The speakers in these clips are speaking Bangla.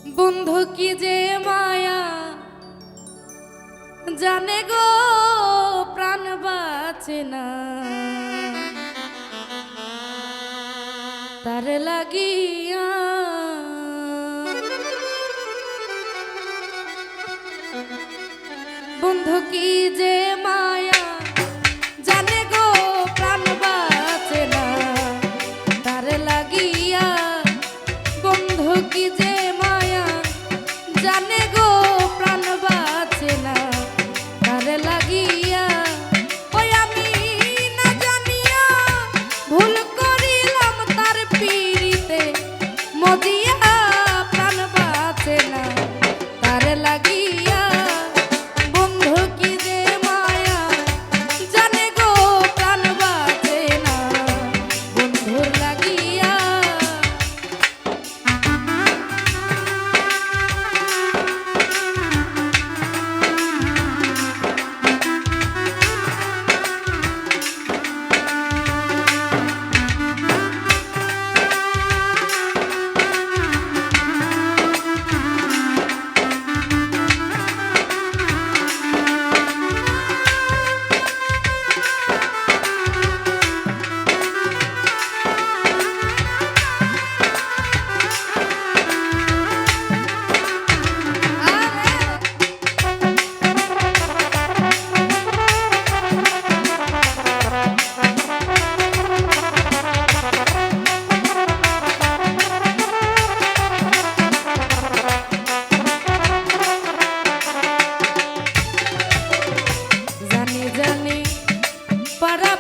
বন্ধু কি যে মায়া জানে গো প্রাণ বাঁচে না তার লাগিয়া। বন্ধু কি যে মায়া জানে গো প্রাণ বাঁচে না তার লাগিয়া। বন্ধু কি যে মায়া জানে গো প্রাণ বাঁচে না তার লাগিয়া। ওই আমি না জানিয়া ভুল করিলাম তার পিড়িতে মজিয়া প্রাণ বাঁচে না তার লাগিয়া। বন্ধু কি যে মায়া জানে গো প্রাণ বাঁচে না বন্ধুর লাগিয়া।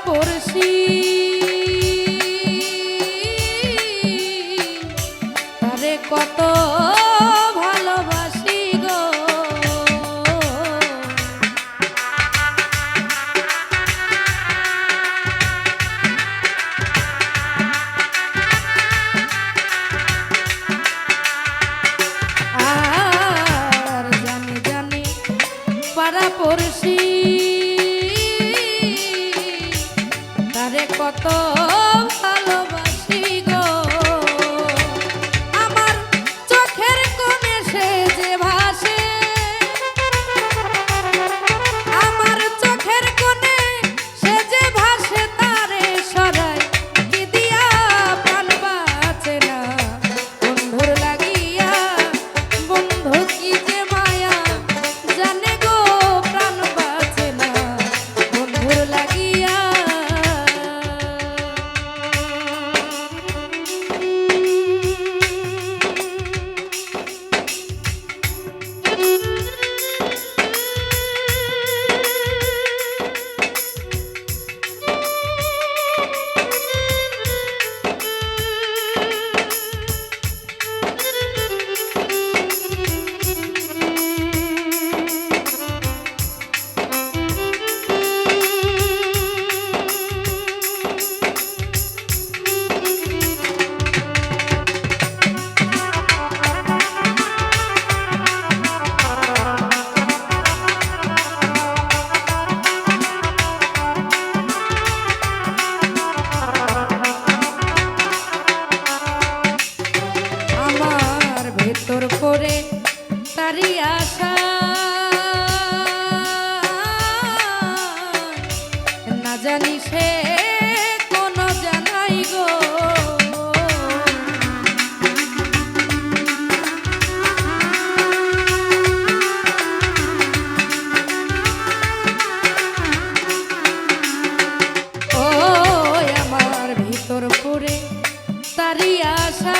পড়শি তারে কত ভালোবাসি গো। আর জানি জানি পাড়া পড়শি তারে কত ভালোবাসি গো। আমার চোখের কোণে সে যে ভাসে আমার চোখের কোণে সে যে ভাসে তারে সরাই কি দিয়া প্রাণ বাঁচে না বন্ধুর লাগিয়া। বন্ধু কি যে মায়া জানে গো প্রাণ বাঁচে না বন্ধুর লাগিয়া। তোর করে তারি আশা না জানি সে কোন জানাই গো। ও আমার ভিতর করে তারি আশা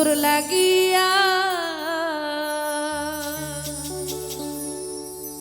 তোর লাগিয়া